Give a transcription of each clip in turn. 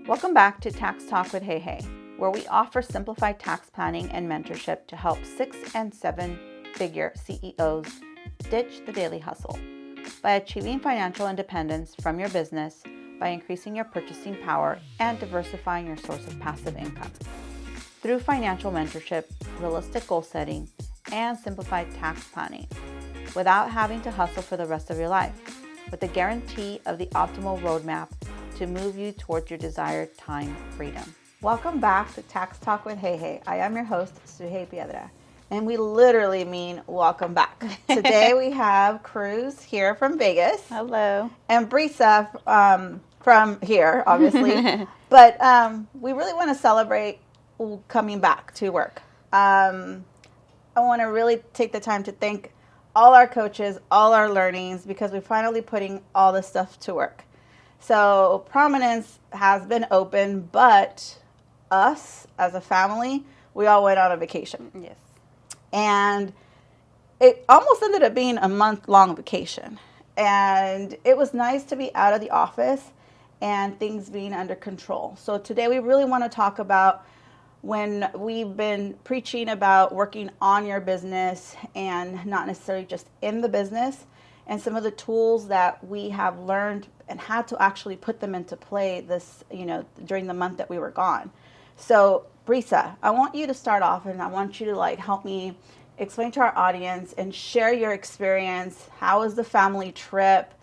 Welcome back to Tax Talk with Hey Hey, where we offer simplified tax planning and mentorship to help 6 and 7-figure CEOs ditch the daily hustle by achieving financial independence from your business by increasing your purchasing power and diversifying your source of passive income. Through financial mentorship, realistic goal setting, and simplified tax planning, without having to hustle for the rest of your life, with the guarantee of the optimal roadmap to move you towards your desired time freedom. Welcome back to Tax Talk with Hey Hey. I am your host, Suhey Piedra, and we literally mean welcome back. Today we have Cruz here from Vegas. Hello. And Brisa from here, obviously. But we really want to celebrate coming back to work. I want to really take the time to thank all our coaches, all our learnings, because we're finally putting all this stuff to work. So Prominence has been open, but us as a family, we all went on a vacation. Yes. And it almost ended up being a month-long vacation. And it was nice to be out of the office and things being under control. So today we really want to talk about when we've been preaching about working on your business and not necessarily just in the business, and some of the tools that we have learned and had to actually put them into play during the month that we were gone. So Brisa, I want you to start off, and I want you to help me explain to our audience and share your experience. How was the family trip?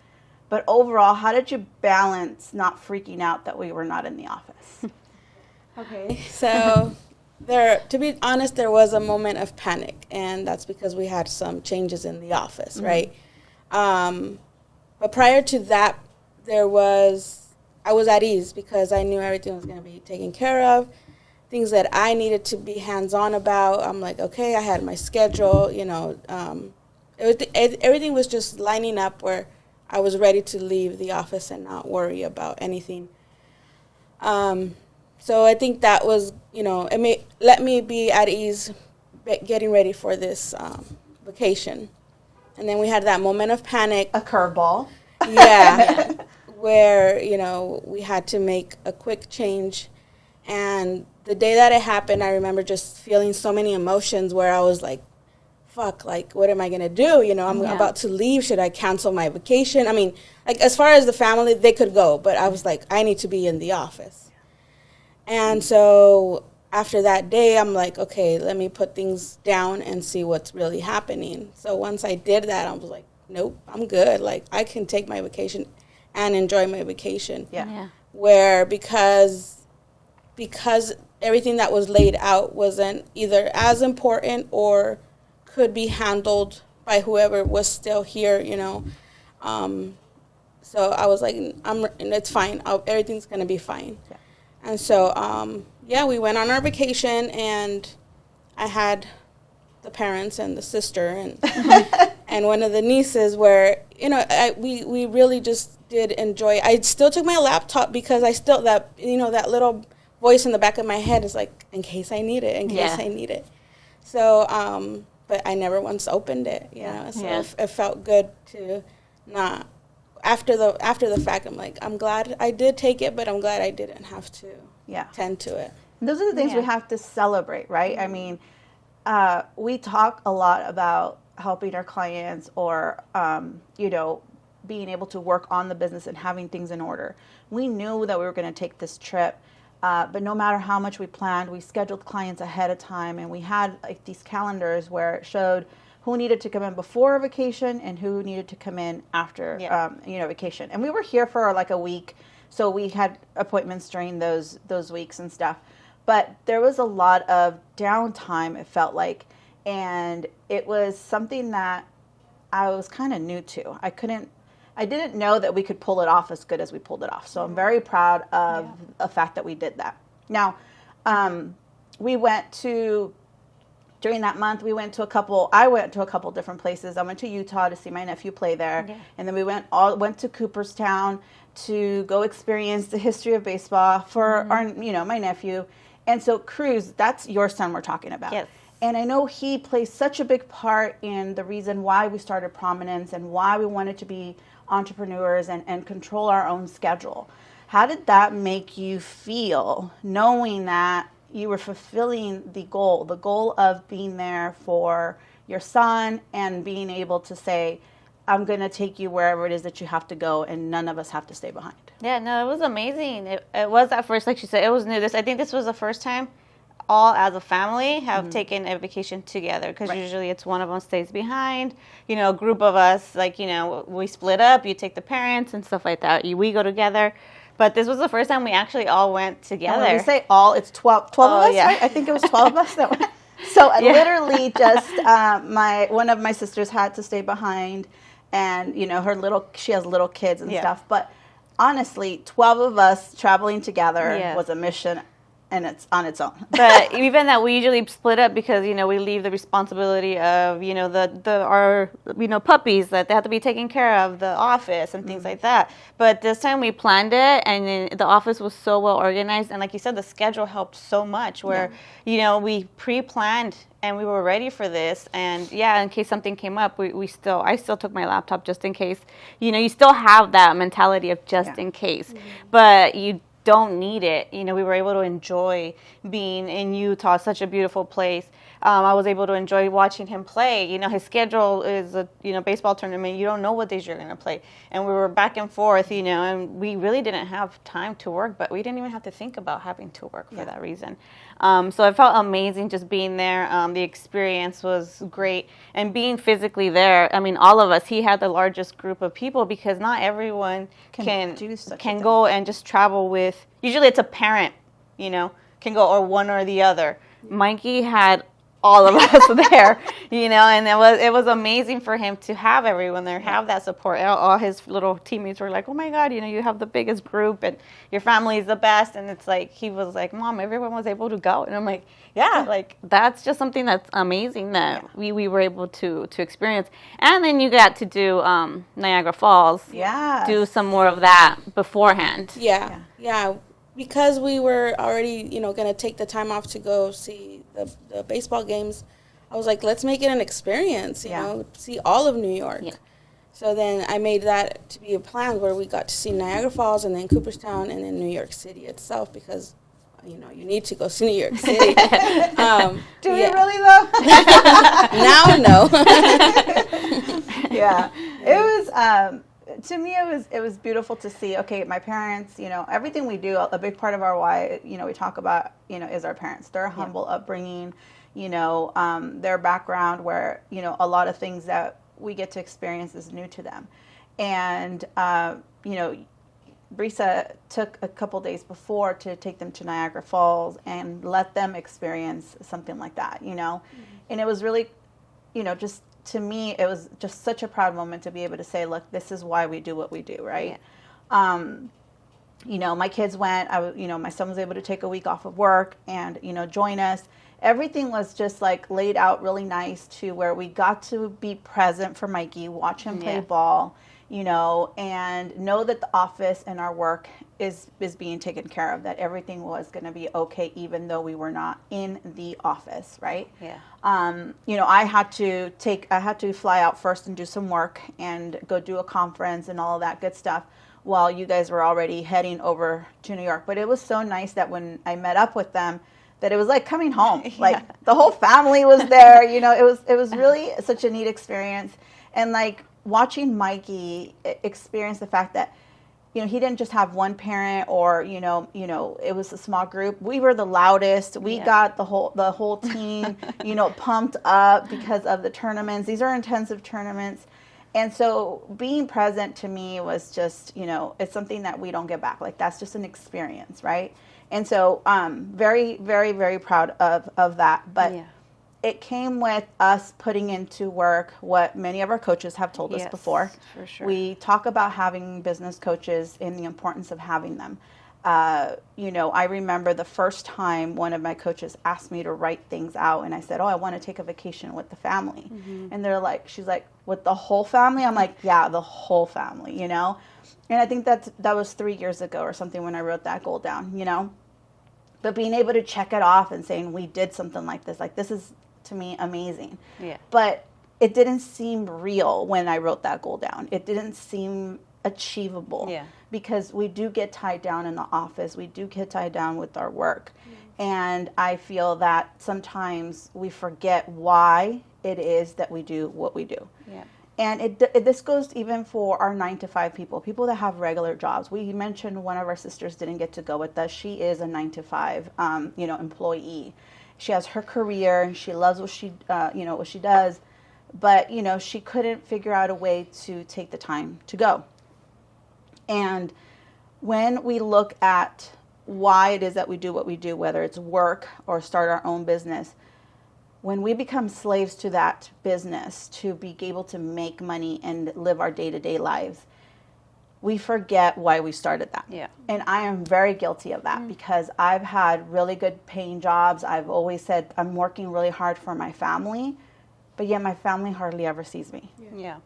But overall, how did you balance not freaking out that we were not in the office? Okay, so to be honest, there was a moment of panic, and that's because we had some changes in the office, mm-hmm. right? But prior to that, I was at ease because I knew everything was going to be taken care of. Things that I needed to be hands-on about, I'm like, okay, I had my schedule, everything was just lining up where I was ready to leave the office and not worry about anything. So I think that was, it let me be at ease getting ready for this vacation. And then we had that moment of panic. A curveball. Yeah, where, we had to make a quick change. And the day that it happened, I remember just feeling so many emotions where I was like, fuck, what am I going to do? I'm about to leave. Should I cancel my vacation? I mean, as far as the family, they could go. But I was like, I need to be in the office. And so after that day, I'm like, okay, let me put things down and see what's really happening. So once I did that, I was like, nope, I'm good. I can take my vacation and enjoy my vacation. Yeah. Where because everything that was laid out wasn't either as important or could be handled by whoever was still here, So I was like, it's fine. Everything's going to be fine. Yeah. And so, we went on our vacation, and I had the parents and the sister and and one of the nieces where, we really just did enjoy. I still took my laptop because I still, that little voice in the back of my head is like, in case I need it, So, but I never once opened it, so it felt good to not. After the fact, I'm like, I'm glad I did take it, but I'm glad I didn't have to tend to it. And those are the things we have to celebrate, right? Mm-hmm. I mean, we talk a lot about helping our clients or, being able to work on the business and having things in order. We knew that we were going to take this trip, but no matter how much we planned, we scheduled clients ahead of time, and we had these calendars where it showed who needed to come in before vacation and who needed to come in after, vacation. And we were here for a week, so we had appointments during those weeks and stuff. But there was a lot of downtime, it felt like, and it was something that I was kind of new to. I didn't know that we could pull it off as good as we pulled it off. So I'm very proud of the fact that we did that. Now, during that month, I went to a couple different places. I went to Utah to see my nephew play there. Yeah. And then we went to Cooperstown to go experience the history of baseball for my nephew. And so Cruz, that's your son we're talking about. Yes. And I know he plays such a big part in the reason why we started Prominence and why we wanted to be entrepreneurs and control our own schedule. How did that make you feel, knowing that you were fulfilling the goal of being there for your son and being able to say, I'm going to take you wherever it is that you have to go, and none of us have to stay behind? Yeah, no, it was amazing. It was at first, like she said, it was new. I think this was the first time all as a family have taken a vacation together, because usually it's one of them stays behind. You know, a group of us, like, you know, we split up. You take the parents and stuff like that. We go together. But this was the first time we actually all went together. When we say all, it's 12 of us, yeah. right? I think it was 12 of us that went. So literally just one of my sisters had to stay behind, and, you know, she has little kids and stuff. But honestly, 12 of us traveling together was a mission, and it's on its own. But even that, we usually split up because, you know, we leave the responsibility of, you know, our you know, puppies, that they have to be taken care of, the office and things like that. But this time we planned it, and then the office was so well organized, and like you said, the schedule helped so much, where you know, we pre-planned and we were ready for this. And in case something came up, I still took my laptop just in case. You know, you still have that mentality of just in case, but you don't need it. You know, we were able to enjoy being in Utah, such a beautiful place. I was able to enjoy watching him play. You know, his schedule is a, you know, baseball tournament. You don't know what days you're going to play. And we were back and forth, you know, and we really didn't have time to work, but we didn't even have to think about having to work for that reason. So it felt amazing just being there. The experience was great. And being physically there, I mean, all of us, he had the largest group of people, because not everyone can go and just travel with, usually it's a parent, you know, can go, or one or the other. Mikey had all of us there, you know, and it was amazing for him to have everyone there, have that support. All his little teammates were like, oh my God, you know, you have the biggest group and your family is the best. And it's like, he was like, Mom, everyone was able to go. And I'm like, like, that's just something that's amazing that we were able to experience. And then you got to do Niagara Falls. Yeah. Do some more of that beforehand. Yeah. Because we were already, you know, going to take the time off to go see the baseball games, I was like, let's make it an experience, you know, see all of New York. Yeah. So then I made that to be a plan where we got to see Niagara Falls, and then Cooperstown, and then New York City itself, because, you know, you need to go see New York City. Do we really, though? Now, no. It was... to me, it was beautiful to see, okay, my parents, you know, everything we do, a big part of our why, you know, we talk about, you know, is our parents. Their humble upbringing, you know, their background, where, you know, a lot of things that we get to experience is new to them. And, you know, Brisa took a couple days before to take them to Niagara Falls and let them experience something like that, you know. And it was really, you know, just, to me, it was just such a proud moment to be able to say, look, this is why we do what we do, right? You know, my kids went, you know, my son was able to take a week off of work and, you know, join us. Everything was just like laid out really nice, to where we got to be present for Mikey, watch him play ball, you know, and know that the office and our work is being taken care of, that everything was going to be okay, even though we were not in the office, right? You know, I had to fly out first and do some work and go do a conference and all of that good stuff, while you guys were already heading over to New York. But it was so nice that when I met up with them, that it was like coming home. Like, the whole family was there, you know. It was really such a neat experience. And like, watching Mikey experience the fact that, you know, he didn't just have one parent, or, you know, it was a small group. We were the loudest. We got the whole team, you know, pumped up because of the tournaments. These are intensive tournaments. And so being present to me was just, you know, it's something that we don't get back. Like, that's just an experience, right? And so very, very, very proud of that. But it came with us putting into work what many of our coaches have told us before. For sure. We talk about having business coaches and the importance of having them. You know, I remember the first time one of my coaches asked me to write things out, and I said, I want to take a vacation with the family. And she's like, with the whole family? I'm like, yeah, the whole family, you know? And I think that was 3 years ago or something when I wrote that goal down, you know? But being able to check it off and saying, we did something like this is, to me, amazing. But it didn't seem real when I wrote that goal down. It didn't seem achievable. Yeah. Because we do get tied down in the office. We do get tied down with our work. And I feel that sometimes we forget why it is that we do what we do. Yeah. And this goes even for our 9-to-5 people that have regular jobs. We mentioned one of our sisters didn't get to go with us. She is a 9-to-5, employee. She has her career and she loves what she does. But, she couldn't figure out a way to take the time to go. And when we look at why it is that we do what we do, whether it's work or start our own business, when we become slaves to that business to be able to make money and live our day-to-day lives, we forget why we started that. Yeah. And I am very guilty of that because I've had really good paying jobs. I've always said I'm working really hard for my family, but yet my family hardly ever sees me. Yeah.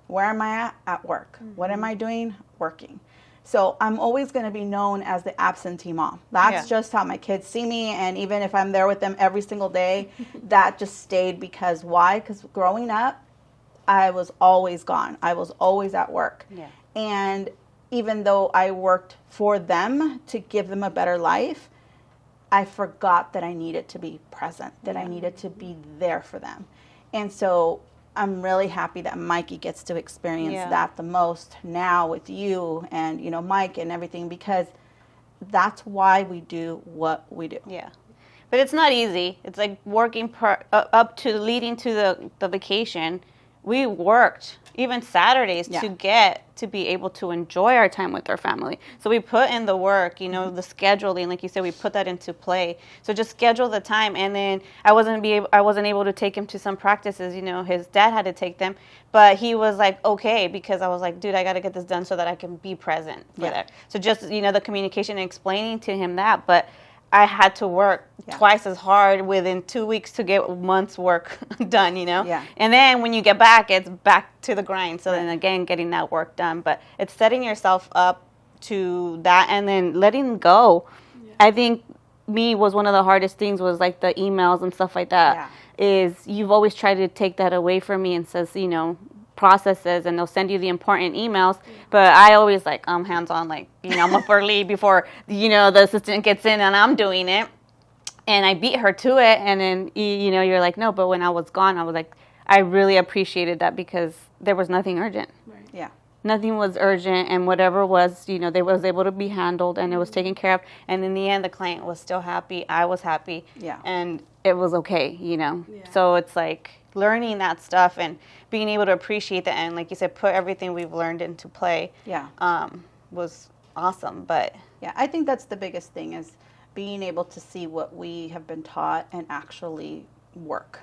Where am I at? At work. What am I doing? Working. So I'm always going to be known as the absentee mom. That's just how my kids see me. And even if I'm there with them every single day, that just stayed because why? Because growing up, I was always gone. I was always at work. Yeah. And even though I worked for them to give them a better life, I forgot that I needed to be present, that I needed to be there for them. And so I'm really happy that Mikey gets to experience that the most now with you and, Mike and everything, because that's why we do what we do. Yeah. But it's not easy. It's like working up to leading to the vacation. We worked even Saturdays to get to be able to enjoy our time with our family. So we put in the work, the scheduling, like you said, we put that into play. So just schedule the time, and then I wasn't able to take him to some practices. His dad had to take them, but he was like okay because I was like, dude, I got to get this done so that I can be present for that. So just the communication and explaining to him that, but I had to work twice as hard within 2 weeks to get months' work done, Yeah. And then when you get back, it's back to the grind. So then again, getting that work done. But it's setting yourself up to that and then letting go. Yeah. I think was one of the hardest things was like the emails and stuff like that. Yeah. Is you've always tried to take that away from me and says, processes, and they'll send you the important emails, but I always I'm hands-on, I'm up early before the assistant gets in and I'm doing it, and I beat her to it, and then you're like, no, but when I was gone, I was like, I really appreciated that because there was nothing urgent. Right. Yeah. Nothing was urgent, and whatever was, they was able to be handled, and it was taken care of, and in the end, the client was still happy, I was happy, and it was okay, So it's like learning that stuff and being able to appreciate that, and like you said, put everything we've learned into play. Was awesome. But I think that's the biggest thing is being able to see what we have been taught and actually work.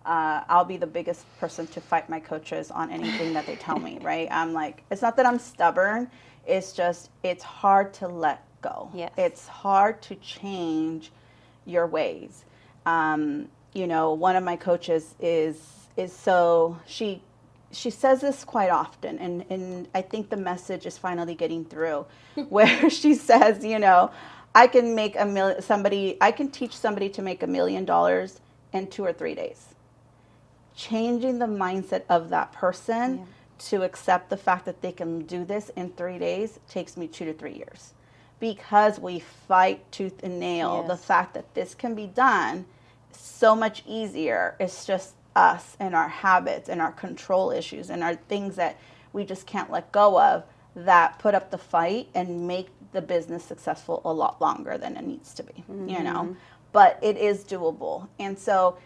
I'll be the biggest person to fight my coaches on anything that they tell me, right? I'm like, it's not that I'm stubborn, it's just it's hard to let go. Yes. It's hard to change your ways. One of my coaches is so she says this quite often, and I think the message is finally getting through, where she says, I can make I can teach somebody to make $1 million in 2 or 3 days. Changing the mindset of that person to accept the fact that they can do this in 3 days takes me 2 to 3 years, because we fight tooth and nail the fact that this can be done so much easier. It's just us and our habits and our control issues and our things that we just can't let go of that put up the fight and make the business successful a lot longer than it needs to be, but it is doable. And so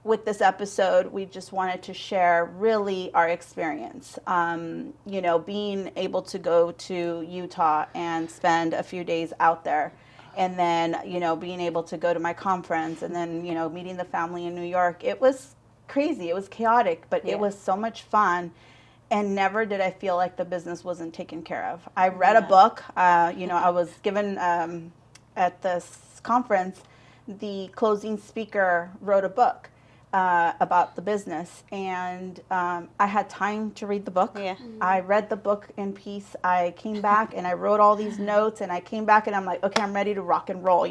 with this episode, we just wanted to share really our experience, being able to go to Utah and spend a few days out there. And then, being able to go to my conference and then, meeting the family in New York. It was crazy. It was chaotic, but it was so much fun. And never did I feel like the business wasn't taken care of. I read a book. I was given at this conference, the closing speaker wrote a book about the business, and I had time to read the book. Yeah. I read the book in peace. I came back and I wrote all these notes, and I came back and I'm like, okay, I'm ready to rock and roll,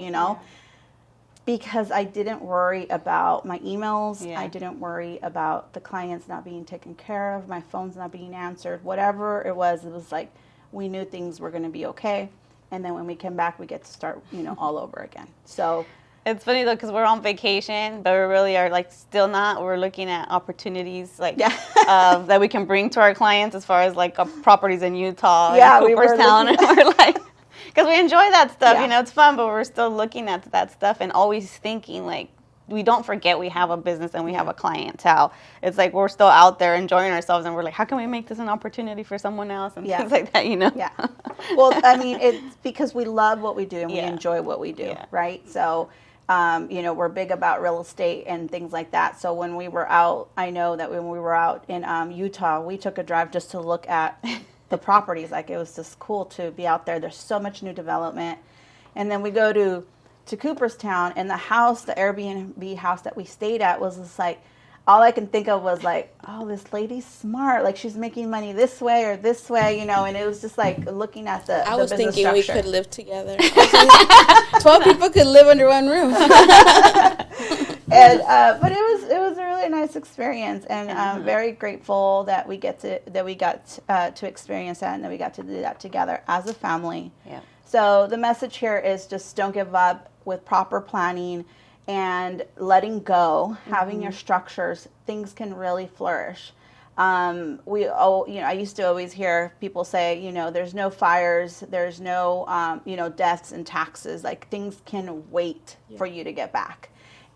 because I didn't worry about my emails. Yeah. I didn't worry about the clients not being taken care of, my phones not being answered, whatever it was like we knew things were going to be okay. And then when we came back, we get to start, all over again. So It's funny though, because we're on vacation, but we really are like still not. We're looking at opportunities like that we can bring to our clients as far as like properties in Utah, and Cooperstown, and we're like, because we enjoy that stuff, it's fun, but we're still looking at that stuff and always thinking like, we don't forget we have a business and we have a clientele. It's like we're still out there enjoying ourselves, and we're like, how can we make this an opportunity for someone else and things like that, Yeah. Well, I mean, it's because we love what we do and we enjoy what we do, right? So, we're big about real estate and things like that. So when we were out, I know that when we were out in Utah, we took a drive just to look at the properties. Like, it was just cool to be out there. There's so much new development. And then we go to Cooperstown, and the Airbnb house that we stayed at was just like, all I can think of was like, oh, this lady's smart. Like, she's making money this way or this way, and it was just like looking at the I was business thinking structure. we could live together. 12 people could live under one roof. And but it was a really nice experience, and I'm very grateful that we got to experience that, and that we got to do that together as a family. Yeah. So the message here is just don't give up with proper planning and letting go, having your structures. Things can really flourish. I used to always hear people say, there's no fires, there's no, deaths and taxes. Like, things can wait for you to get back.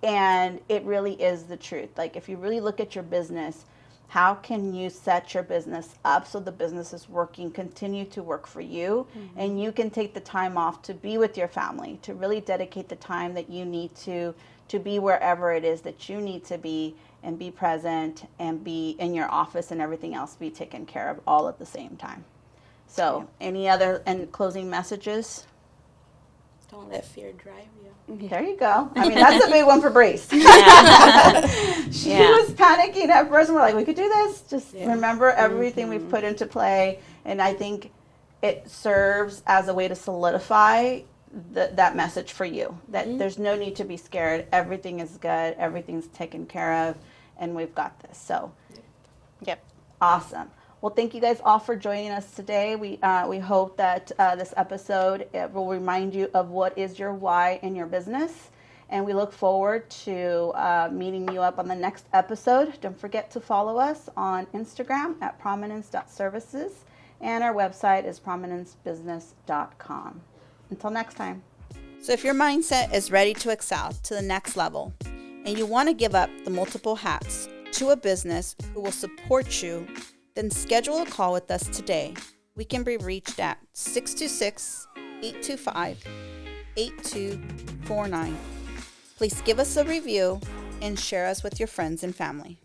And it really is the truth. Like, if you really look at your business, how can you set your business up so the business is continue to work for you, and you can take the time off to be with your family, to really dedicate the time that you need to be wherever it is that you need to be, and be present, and be in your office, and everything else be taken care of all at the same time. So any other closing messages? Don't let fear drive you. There you go. I mean, that's a big one for Brace. She was panicking at first, and we're like, we could do this. Just remember everything we've put into play. And I think it serves as a way to solidify that message for you, that there's no need to be scared. Everything is good. Everything's taken care of, and we've got this. So, awesome. Well, thank you guys all for joining us today. We hope that this episode will remind you of what is your why in your business. And we look forward to meeting you up on the next episode. Don't forget to follow us on Instagram at prominence.services. And our website is prominencebusiness.com. Until next time. So if your mindset is ready to excel to the next level, and you want to give up the multiple hats to a business who will support you, then schedule a call with us today. We can be reached at 626-825-8249. Please give us a review and share us with your friends and family.